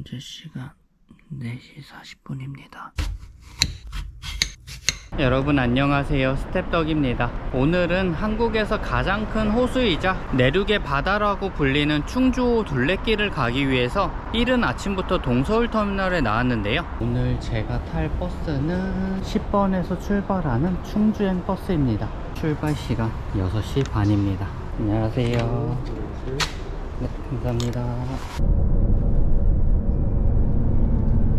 현재 시간 4시 40분입니다. 여러분 안녕하세요, 스텝덕입니다. 오늘은 한국에서 가장 큰 호수이자 내륙의 바다라고 불리는 충주호 둘레길을 가기 위해서 이른 아침부터 동서울터미널에 나왔는데요. 오늘 제가 탈 버스는 10번에서 출발하는 충주행 버스입니다. 출발 시간 6시 반입니다. 안녕하세요. 네, 감사합니다.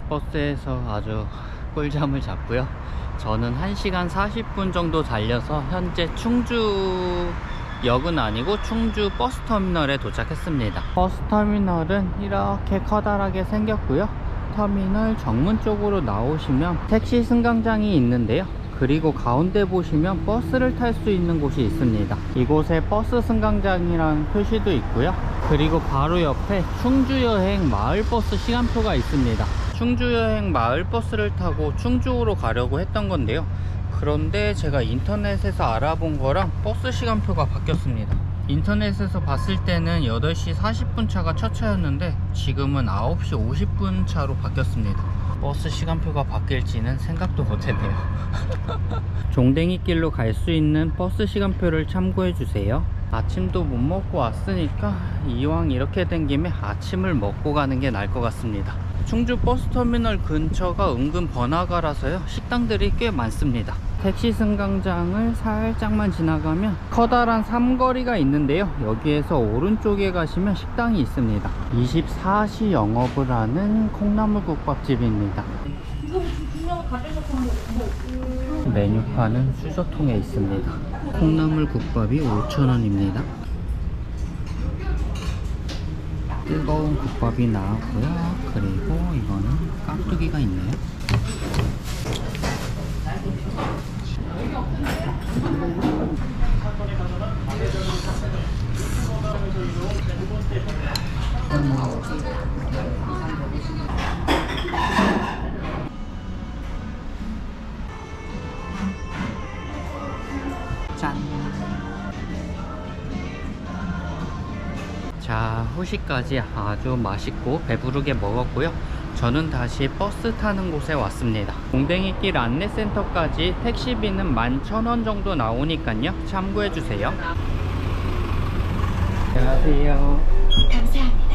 버스에서 아주 꿀잠을 잤고요. 저는 1시간 40분 정도 달려서 현재 충주역은 아니고 충주 버스터미널에 도착했습니다. 버스터미널은 이렇게 커다랗게 생겼고요. 터미널 정문 쪽으로 나오시면 택시 승강장이 있는데요. 그리고 가운데 보시면 버스를 탈 수 있는 곳이 있습니다. 이곳에 버스 승강장이라는 표시도 있고요. 그리고 바로 옆에 충주여행 마을버스 시간표가 있습니다. 충주여행 마을버스를 타고 충주로 가려고 했던 건데요. 그런데 제가 인터넷에서 알아본 거랑 버스 시간표가 바뀌었습니다. 인터넷에서 봤을 때는 8시 40분 차가 첫 차였는데 지금은 9시 50분 차로 바뀌었습니다. 버스 시간표가 바뀔지는 생각도 못했네요. 종댕이길로 갈 수 있는 버스 시간표를 참고해 주세요. 아침도 못 먹고 왔으니까 이왕 이렇게 된 김에 아침을 먹고 가는 게 나을 것 같습니다. 충주 버스터미널 근처가 은근 번화가라서요, 식당들이 꽤 많습니다. 택시 승강장을 살짝만 지나가면 커다란 삼거리가 있는데요. 여기에서 오른쪽에 가시면 식당이 있습니다. 24시 영업을 하는 콩나물국밥집입니다. 메뉴판은 수저통에 있습니다. 콩나물국밥이 5,000원입니다. 뜨거운 국밥이 나왔고요. 그리고 이거는 깍두기가 있네요. 짠! 자, 후식까지 아주 맛있고 배부르게 먹었고요. 저는 다시 버스 타는 곳에 왔습니다. 공댕이길 안내센터까지 택시비는 11,000원 정도 나오니까요, 참고해주세요. 안녕하세요. 감사합니다.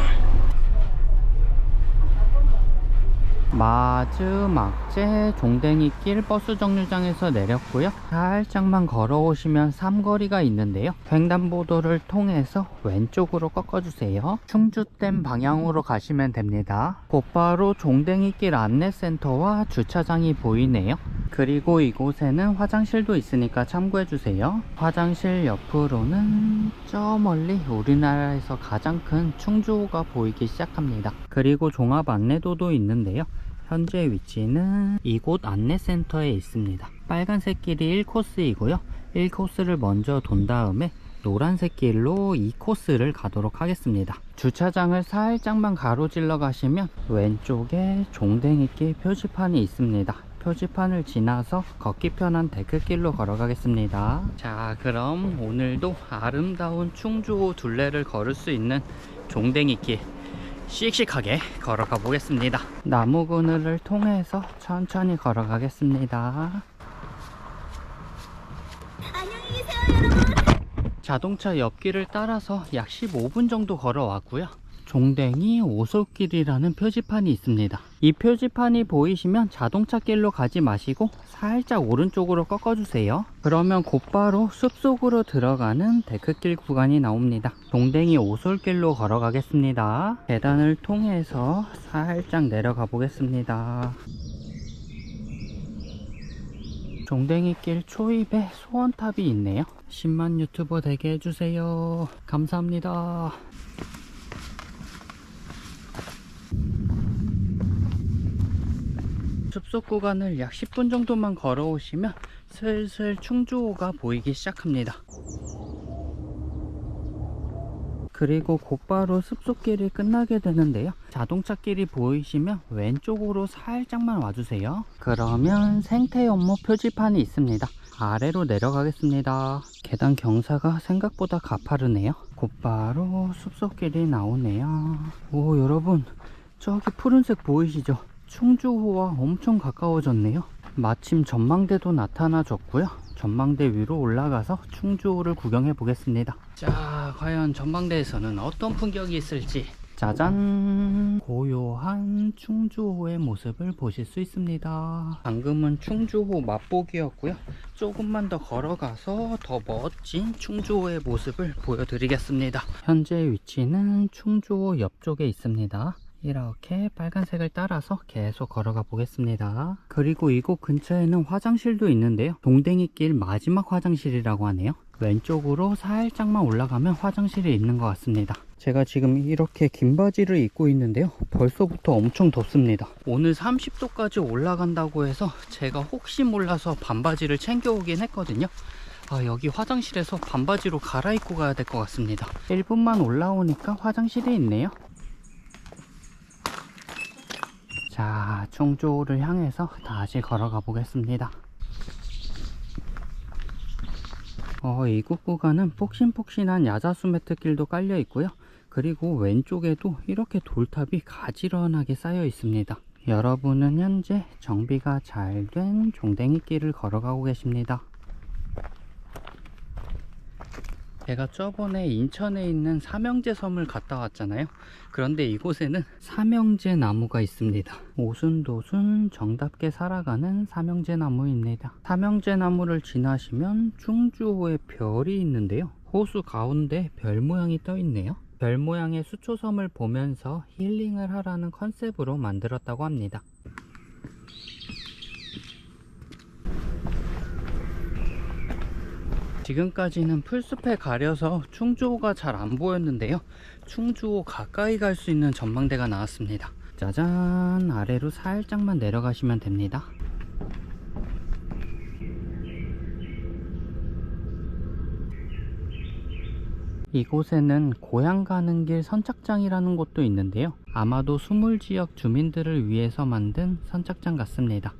마즈막제 종댕이길 버스 정류장에서 내렸고요. 살짝만 걸어오시면 삼거리가 있는데요. 횡단보도를 통해서 왼쪽으로 꺾어주세요. 충주댐 방향으로 가시면 됩니다. 곧바로 종댕이길 안내센터와 주차장이 보이네요. 그리고 이곳에는 화장실도 있으니까 참고해주세요. 화장실 옆으로는 저 멀리 우리나라에서 가장 큰 충주호가 보이기 시작합니다. 그리고 종합 안내도도 있는데요. 현재 위치는 이곳 안내센터에 있습니다. 빨간색 길이 1코스이고요. 1코스를 먼저 돈 다음에 노란색 길로 2코스를 가도록 하겠습니다. 주차장을 살짝만 가로질러 가시면 왼쪽에 종댕이길 표지판이 있습니다. 표지판을 지나서 걷기 편한 데크길로 걸어가겠습니다. 자, 그럼 오늘도 아름다운 충주호 둘레를 걸을 수 있는 종댕이길 씩씩하게 걸어가 보겠습니다. 나무 그늘을 통해서 천천히 걸어가겠습니다. 안녕히 계세요, 여러분. 자동차 옆길을 따라서 약 15분 정도 걸어왔고요. 종댕이 오솔길이라는 표지판이 있습니다. 이 표지판이 보이시면 자동차 길로 가지 마시고 살짝 오른쪽으로 꺾어주세요. 그러면 곧바로 숲속으로 들어가는 데크길 구간이 나옵니다. 종댕이 오솔길로 걸어가겠습니다. 계단을 통해서 살짝 내려가 보겠습니다. 종댕이길 초입에 소원탑이 있네요. 10만 유튜버 되게 해주세요. 감사합니다. 숲속 구간을 약 10분 정도만 걸어오시면 슬슬 충주호가 보이기 시작합니다. 그리고 곧바로 숲속길이 끝나게 되는데요. 자동차길이 보이시면 왼쪽으로 살짝만 와주세요. 그러면 생태연못 표지판이 있습니다. 아래로 내려가겠습니다. 계단 경사가 생각보다 가파르네요. 곧바로 숲속길이 나오네요. 오, 여러분, 저기 푸른색 보이시죠? 충주호와 엄청 가까워졌네요. 마침 전망대도 나타나줬고요. 전망대 위로 올라가서 충주호를 구경해 보겠습니다. 자, 과연 전망대에서는 어떤 풍경이 있을지. 짜잔! 고요한 충주호의 모습을 보실 수 있습니다. 방금은 충주호 맛보기였고요. 조금만 더 걸어가서 더 멋진 충주호의 모습을 보여드리겠습니다. 현재 위치는 충주호 옆쪽에 있습니다. 이렇게 빨간색을 따라서 계속 걸어가 보겠습니다. 그리고 이곳 근처에는 화장실도 있는데요. 동댕이길 마지막 화장실이라고 하네요. 왼쪽으로 살짝만 올라가면 화장실이 있는 것 같습니다. 제가 지금 이렇게 긴 바지를 입고 있는데요. 벌써부터 엄청 덥습니다. 오늘 30도까지 올라간다고 해서 제가 혹시 몰라서 반바지를 챙겨오긴 했거든요. 여기 화장실에서 반바지로 갈아입고 가야 될 것 같습니다. 1분만 올라오니까 화장실이 있네요. 자, 충주호를 향해서 다시 걸어가 보겠습니다. 이곳 구간은 폭신폭신한 야자수 매트길도 깔려 있고요. 그리고 왼쪽에도 이렇게 돌탑이 가지런하게 쌓여 있습니다. 여러분은 현재 정비가 잘 된 종댕이길을 걸어가고 계십니다. 제가 저번에 인천에 있는 삼형제 섬을 갔다 왔잖아요. 그런데 이곳에는 삼형제 나무가 있습니다. 오순도순 정답게 살아가는 삼형제 나무입니다. 삼형제 나무를 지나시면 충주호에 별이 있는데요. 호수 가운데 별 모양이 떠 있네요. 별 모양의 수초섬을 보면서 힐링을 하라는 컨셉으로 만들었다고 합니다. 지금까지는 풀숲에 가려서 충주호가 잘 안 보였는데요. 충주호 가까이 갈 수 있는 전망대가 나왔습니다. 짜잔! 아래로 살짝만 내려가시면 됩니다. 이곳에는 고향 가는 길 선착장이라는 곳도 있는데요. 아마도 수물지역 주민들을 위해서 만든 선착장 같습니다.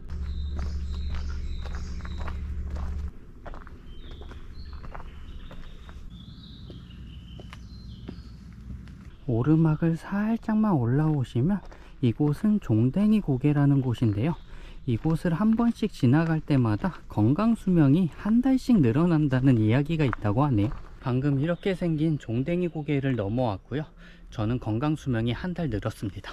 오르막을 살짝만 올라오시면 이곳은 종댕이 고개라는 곳인데요. 이곳을 한 번씩 지나갈 때마다 건강 수명이 한 달씩 늘어난다는 이야기가 있다고 하네요. 방금 이렇게 생긴 종댕이 고개를 넘어왔고요. 저는 건강 수명이 한 달 늘었습니다.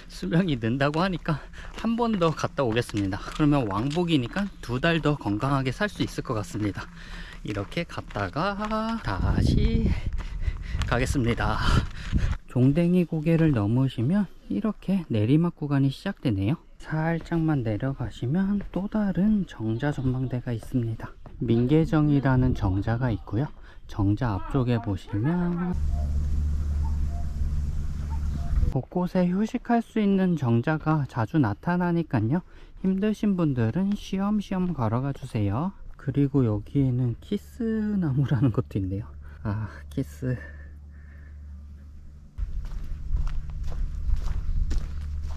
수명이 는다고 하니까 한 번 더 갔다 오겠습니다. 그러면 왕복이니까 2달 더 건강하게 살 수 있을 것 같습니다. 이렇게 갔다가 다시 가겠습니다. 종댕이 고개를 넘으시면 이렇게 내리막 구간이 시작되네요. 살짝만 내려가시면 또 다른 정자 전망대가 있습니다. 민계정이라는 정자가 있고요. 정자 앞쪽에 보시면 곳곳에 휴식할 수 있는 정자가 자주 나타나니까요. 힘드신 분들은 쉬엄쉬엄 걸어가 주세요. 그리고 여기에는 키스나무라는 것도 있네요. 키스.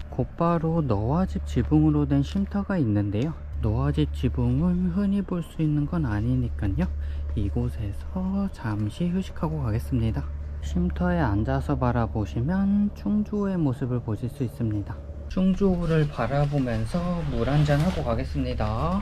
곧바로 너와집 지붕으로 된 쉼터가 있는데요. 너와집 지붕을 흔히 볼 수 있는 건 아니니까요. 이곳에서 잠시 휴식하고 가겠습니다. 쉼터에 앉아서 바라보시면 충주호의 모습을 보실 수 있습니다. 충주호를 바라보면서 물 한잔 하고 가겠습니다.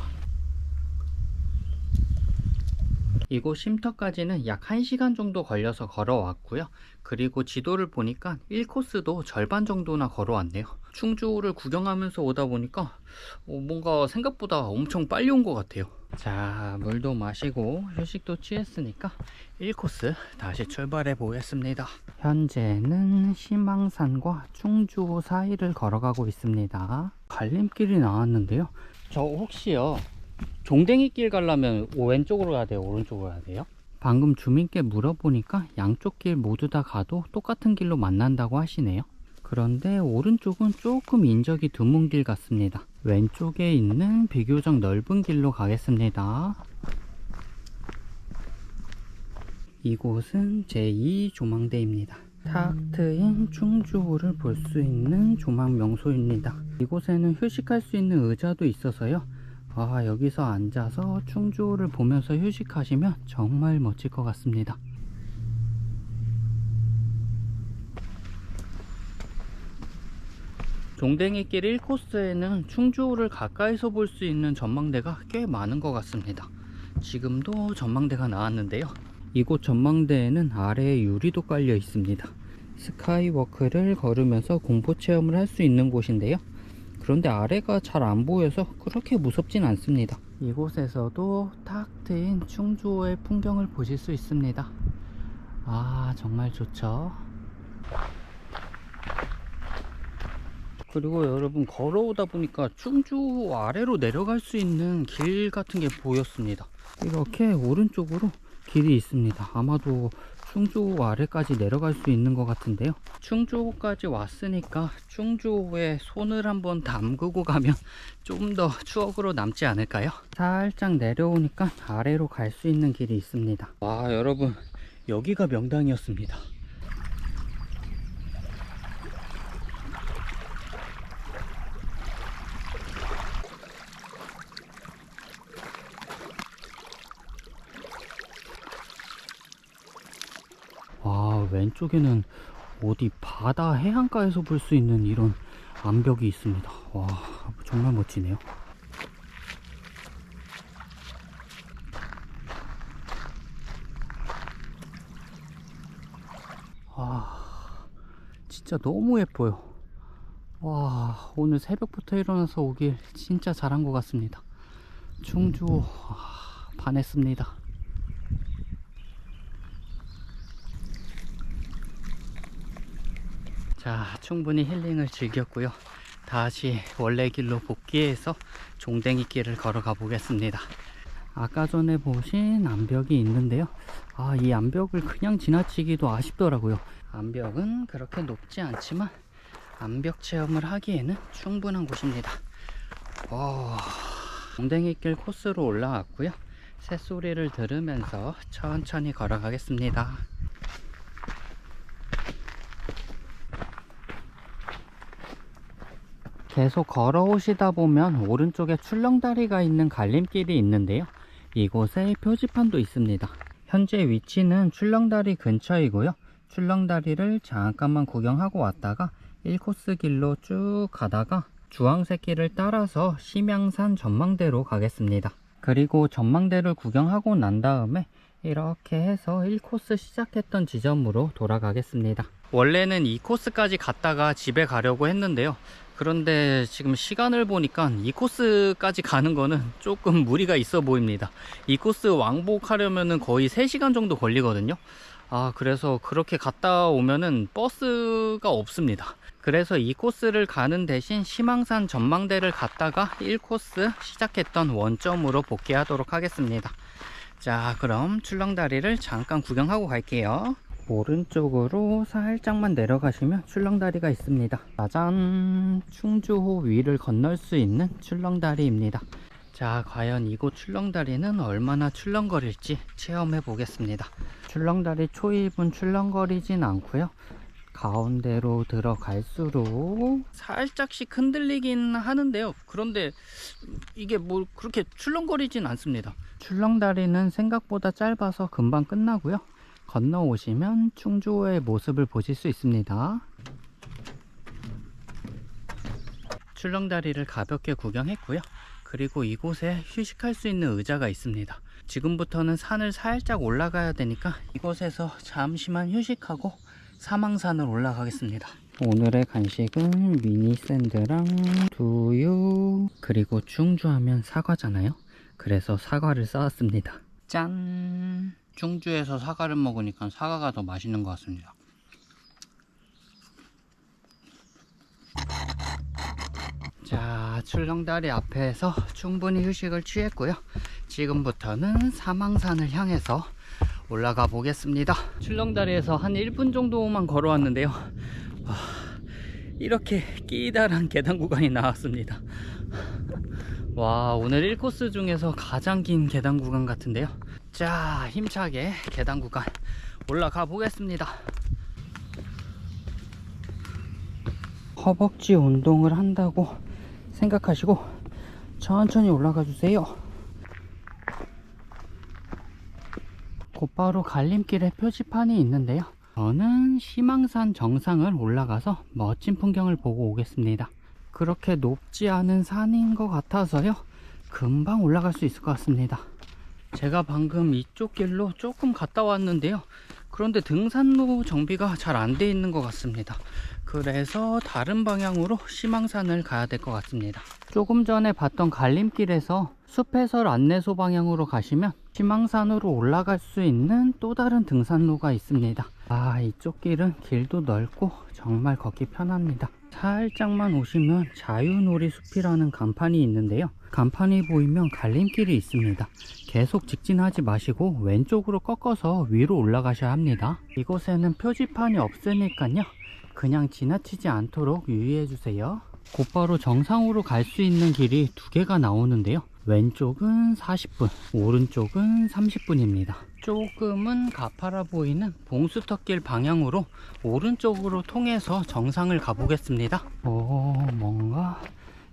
이곳 쉼터까지는 약 1시간 정도 걸려서 걸어왔고요. 그리고 지도를 보니까 1코스도 절반 정도나 걸어왔네요. 충주호를 구경하면서 오다 보니까 뭔가 생각보다 엄청 빨리 온 것 같아요. 자, 물도 마시고 휴식도 취했으니까 1코스 다시 출발해 보겠습니다. 현재는 희망산과 충주호 사이를 걸어가고 있습니다. 갈림길이 나왔는데요. 저 혹시요, 종댕이길 가려면 왼쪽으로 가야 돼요? 오른쪽으로 가야 돼요? 방금 주민께 물어보니까 양쪽 길 모두 다 가도 똑같은 길로 만난다고 하시네요. 그런데 오른쪽은 조금 인적이 드문 길 같습니다. 왼쪽에 있는 비교적 넓은 길로 가겠습니다. 이곳은 제2조망대입니다. 탁 트인 충주호를 볼 수 있는 조망 명소입니다. 이곳에는 휴식할 수 있는 의자도 있어서요. 여기서 앉아서 충주호를 보면서 휴식하시면 정말 멋질 것 같습니다. 종댕이길 1코스에는 충주호를 가까이서 볼 수 있는 전망대가 꽤 많은 것 같습니다. 지금도 전망대가 나왔는데요. 이곳 전망대에는 아래에 유리도 깔려 있습니다. 스카이워크를 걸으면서 공포 체험을 할 수 있는 곳인데요. 그런데 아래가 잘 안 보여서 그렇게 무섭진 않습니다. 이곳에서도 탁 트인 충주호의 풍경을 보실 수 있습니다. 아, 정말 좋죠. 그리고 여러분, 걸어오다 보니까 충주호 아래로 내려갈 수 있는 길 같은 게 보였습니다. 이렇게 오른쪽으로 길이 있습니다. 아마도 충주호 아래까지 내려갈 수 있는 것 같은데요. 충주호까지 왔으니까 충주호에 손을 한번 담그고 가면 좀 더 추억으로 남지 않을까요? 살짝 내려오니까 아래로 갈 수 있는 길이 있습니다. 와, 여러분, 여기가 명당이었습니다. 와, 왼쪽에는 어디 바다 해안가에서 볼 수 있는 이런 암벽이 있습니다. 와, 정말 멋지네요. 와, 진짜 너무 예뻐요. 와, 오늘 새벽부터 일어나서 오길 진짜 잘한 것 같습니다. 충주, 반했습니다. 자, 충분히 힐링을 즐겼고요. 다시 원래 길로 복귀해서 종댕이 길을 걸어가 보겠습니다. 아까 전에 보신 암벽이 있는데요. 이 암벽을 그냥 지나치기도 아쉽더라고요. 암벽은 그렇게 높지 않지만 암벽 체험을 하기에는 충분한 곳입니다. 종댕이길 코스로 올라왔고요. 새소리를 들으면서 천천히 걸어가겠습니다. 계속 걸어오시다 보면 오른쪽에 출렁다리가 있는 갈림길이 있는데요. 이곳에 표지판도 있습니다. 현재 위치는 출렁다리 근처이고요. 출렁다리를 잠깐만 구경하고 왔다가 1코스 길로 쭉 가다가 주황색 길을 따라서 심양산 전망대로 가겠습니다. 그리고 전망대를 구경하고 난 다음에 이렇게 해서 1코스 시작했던 지점으로 돌아가겠습니다. 원래는 2코스까지 갔다가 집에 가려고 했는데요. 그런데 지금 시간을 보니까 2코스까지 가는 거는 조금 무리가 있어 보입니다. 2코스 왕복하려면 거의 3시간 정도 걸리거든요. 그래서 그렇게 갔다 오면은 버스가 없습니다. 그래서 2코스를 가는 대신 심양산 전망대를 갔다가 1코스 시작했던 원점으로 복귀하도록 하겠습니다. 자, 그럼 출렁다리를 잠깐 구경하고 갈게요. 오른쪽으로 살짝만 내려가시면 출렁다리가 있습니다. 짜잔! 충주호 위를 건널 수 있는 출렁다리입니다. 자, 과연 이곳 출렁다리는 얼마나 출렁거릴지 체험해 보겠습니다. 출렁다리 초입은 출렁거리진 않고요. 가운데로 들어갈수록 살짝씩 흔들리긴 하는데요. 그런데 이게 뭐 그렇게 출렁거리진 않습니다. 출렁다리는 생각보다 짧아서 금방 끝나고요. 건너오시면 충주호의 모습을 보실 수 있습니다. 출렁다리를 가볍게 구경했고요. 그리고 이곳에 휴식할 수 있는 의자가 있습니다. 지금부터는 산을 살짝 올라가야 되니까 이곳에서 잠시만 휴식하고 사망산을 올라가겠습니다. 오늘의 간식은 미니 샌드랑 두유, 그리고 충주하면 사과잖아요. 그래서 사과를 싸왔습니다. 짠! 충주에서 사과를 먹으니까 사과가 더 맛있는 것 같습니다. 자, 출렁다리 앞에서 충분히 휴식을 취했고요. 지금부터는 사망산을 향해서 올라가 보겠습니다. 출렁다리에서 한 1분 정도만 걸어왔는데요. 이렇게 끼다란 계단 구간이 나왔습니다. 와, 오늘 1코스 중에서 가장 긴 계단 구간 같은데요. 자, 힘차게 계단 구간 올라가 보겠습니다. 허벅지 운동을 한다고 생각하시고 천천히 올라가 주세요. 곧바로 갈림길에 표지판이 있는데요. 저는 심양산 정상을 올라가서 멋진 풍경을 보고 오겠습니다. 그렇게 높지 않은 산인 것 같아서요, 금방 올라갈 수 있을 것 같습니다. 제가 방금 이쪽 길로 조금 갔다 왔는데요, 그런데 등산로 정비가 잘 안 돼 있는 것 같습니다. 그래서 다른 방향으로 시망산을 가야 될 것 같습니다. 조금 전에 봤던 갈림길에서 숲해설 안내소 방향으로 가시면 시망산으로 올라갈 수 있는 또 다른 등산로가 있습니다. 이쪽 길은 길도 넓고 정말 걷기 편합니다. 살짝만 오시면 자유놀이 숲이라는 간판이 있는데요, 간판이 보이면 갈림길이 있습니다. 계속 직진하지 마시고 왼쪽으로 꺾어서 위로 올라가셔야 합니다. 이곳에는 표지판이 없으니까요, 그냥 지나치지 않도록 유의해 주세요. 곧바로 정상으로 갈 수 있는 길이 두 개가 나오는데요, 왼쪽은 40분, 오른쪽은 30분입니다. 조금은 가파라 보이는 봉수터길 방향으로 오른쪽으로 통해서 정상을 가보겠습니다. 뭔가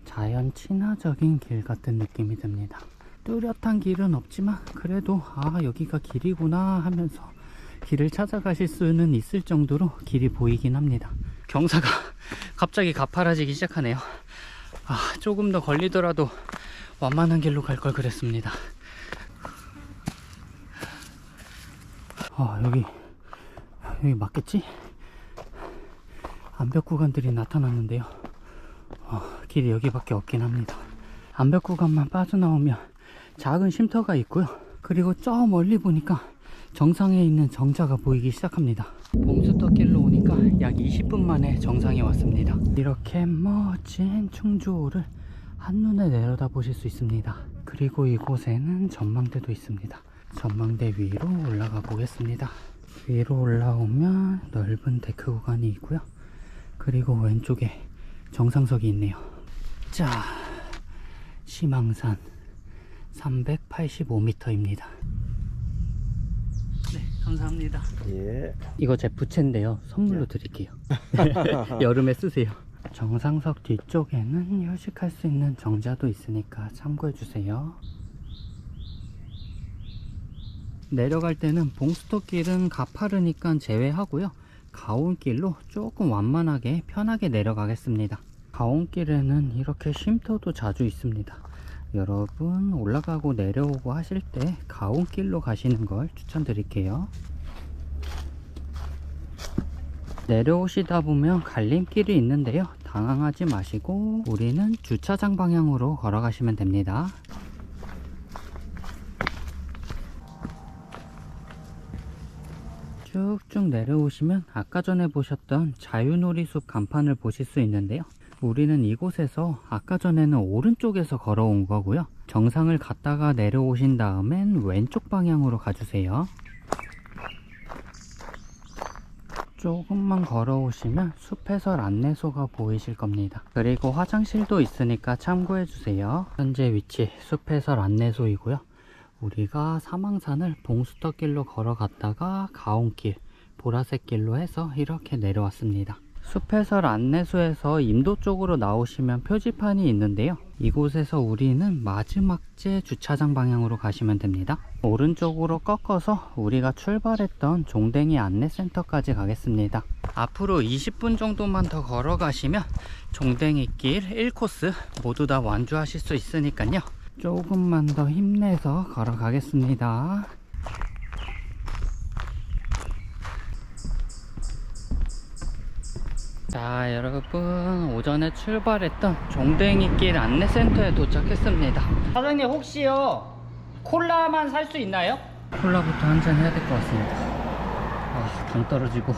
자연 친화적인 길 같은 느낌이 듭니다. 뚜렷한 길은 없지만 그래도 여기가 길이구나 하면서 길을 찾아가실 수는 있을 정도로 길이 보이긴 합니다. 경사가 갑자기 가파라지기 시작하네요. 조금 더 걸리더라도 완만한 길로 갈 걸 그랬습니다. 여기 맞겠지? 암벽 구간들이 나타났는데요, 길이 여기밖에 없긴 합니다. 암벽 구간만 빠져나오면 작은 쉼터가 있고요, 그리고 저 멀리 보니까 정상에 있는 정자가 보이기 시작합니다. 봉수터길로 오니까 약 20분 만에 정상에 왔습니다. 이렇게 멋진 충주호를 한눈에 내려다 보실 수 있습니다. 그리고 이곳에는 전망대도 있습니다. 전망대 위로 올라가 보겠습니다. 위로 올라오면 넓은 데크 구간이 있고요, 그리고 왼쪽에 정상석이 있네요. 자, 시망산 385m입니다. 네, 감사합니다. 예. 이거 제 부채인데요, 선물로 드릴게요. 여름에 쓰세요. 정상석 뒤쪽에는 휴식할 수 있는 정자도 있으니까 참고해 주세요. 내려갈 때는 봉수터길은 가파르니까 제외하고요, 가온길로 조금 완만하게 편하게 내려가겠습니다. 가온길에는 이렇게 쉼터도 자주 있습니다. 여러분 올라가고 내려오고 하실 때 가온길로 가시는 걸 추천드릴게요. 내려오시다 보면 갈림길이 있는데요, 당황하지 마시고 우리는 주차장 방향으로 걸어가시면 됩니다. 쭉쭉 내려오시면 아까 전에 보셨던 자유놀이숲 간판을 보실 수 있는데요, 우리는 이곳에서 아까 전에는 오른쪽에서 걸어온 거고요, 정상을 갔다가 내려오신 다음엔 왼쪽 방향으로 가주세요. 조금만 걸어오시면 숲해설 안내소가 보이실 겁니다. 그리고 화장실도 있으니까 참고해 주세요. 현재 위치 숲해설 안내소이고요, 우리가 사망산을 봉수터길로 걸어갔다가 가온길, 보라색 길로 해서 이렇게 내려왔습니다. 숲해설 안내소에서 임도 쪽으로 나오시면 표지판이 있는데요, 이곳에서 우리는 마지막째 주차장 방향으로 가시면 됩니다. 오른쪽으로 꺾어서 우리가 출발했던 종댕이 안내센터까지 가겠습니다. 앞으로 20분 정도만 더 걸어가시면 종댕이길 1코스 모두 다 완주하실 수 있으니까요, 조금만 더 힘내서 걸어가겠습니다. 자, 여러분 오전에 출발했던 종댕이길 안내센터에 도착했습니다. 사장님 혹시요 콜라만 살 수 있나요? 콜라부터 한잔 해야 될 것 같습니다. 당 떨어지고.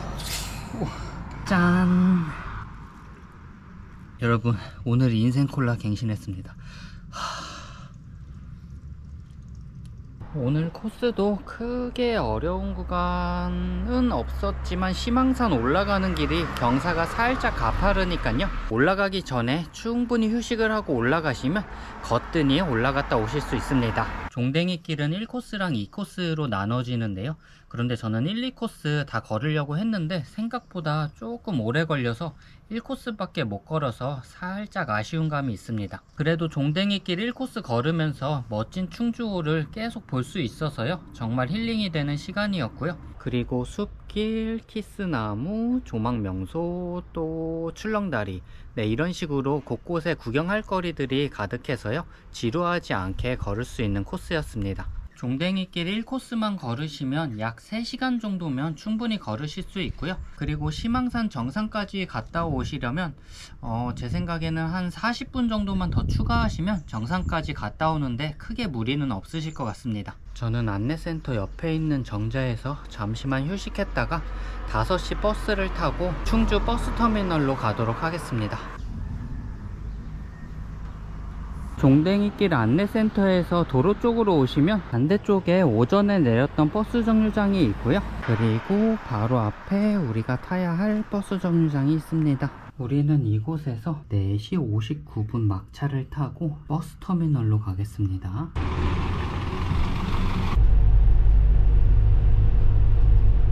짠. 여러분 오늘 인생 콜라 갱신했습니다. 오늘 코스도 크게 어려운 구간은 없었지만 시망산 올라가는 길이 경사가 살짝 가파르니까요, 올라가기 전에 충분히 휴식을 하고 올라가시면 거뜬히 올라갔다 오실 수 있습니다. 종댕이 길은 1코스랑 2코스로 나눠지는데요, 그런데 저는 1, 2코스 다 걸으려고 했는데 생각보다 조금 오래 걸려서 1코스밖에 못 걸어서 살짝 아쉬운 감이 있습니다. 그래도 종댕이길 1코스 걸으면서 멋진 충주호를 계속 볼 수 있어서요, 정말 힐링이 되는 시간이었고요. 그리고 숲 길, 키스나무, 조망명소, 또 출렁다리, 네, 이런 식으로 곳곳에 구경할 거리들이 가득해서요, 지루하지 않게 걸을 수 있는 코스였습니다. 종댕이길 1코스만 걸으시면 약 3시간 정도면 충분히 걸으실 수 있고요. 그리고 심앙산 정상까지 갔다 오시려면 제 생각에는 한 40분 정도만 더 추가하시면 정상까지 갔다 오는데 크게 무리는 없으실 것 같습니다. 저는 안내센터 옆에 있는 정자에서 잠시만 휴식했다가 5시 버스를 타고 충주 버스터미널로 가도록 하겠습니다. 종댕이길 안내센터에서 도로 쪽으로 오시면 반대쪽에 오전에 내렸던 버스 정류장이 있고요. 그리고 바로 앞에 우리가 타야 할 버스 정류장이 있습니다. 우리는 이곳에서 4시 59분 막차를 타고 버스터미널로 가겠습니다.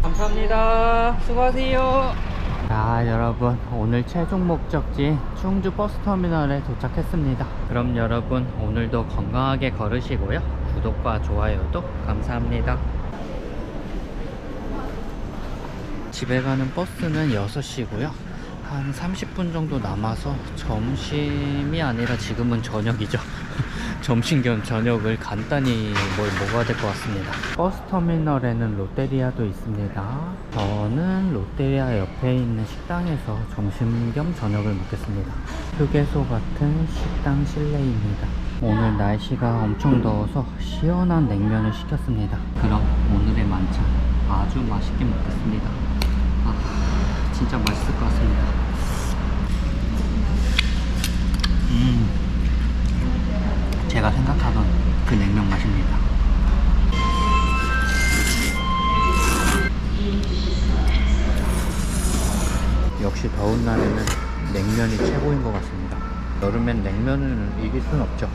감사합니다. 수고하세요. 자, 여러분, 오늘 최종 목적지 충주 버스터미널에 도착했습니다. 그럼 여러분, 오늘도 건강하게 걸으시고요, 구독과 좋아요도 감사합니다. 집에 가는 버스는 6시고요 한 30분 정도 남아서 점심이 아니라 지금은 저녁이죠. 점심 겸 저녁을 간단히 뭘 먹어야 될 것 같습니다. 버스터미널에는 롯데리아도 있습니다. 저는 롯데리아 옆에 있는 식당에서 점심 겸 저녁을 먹겠습니다. 휴게소 같은 식당 실내입니다. 오늘 날씨가 엄청 더워서 시원한 냉면을 시켰습니다. 그럼 오늘의 만찬 아주 맛있게 먹겠습니다. 진짜 맛있을 것 같습니다. 제가 생각하던 그 냉면 맛입니다. 역시 더운 날에는 냉면이 최고인 것 같습니다. 여름엔 냉면을 이길 순 없죠.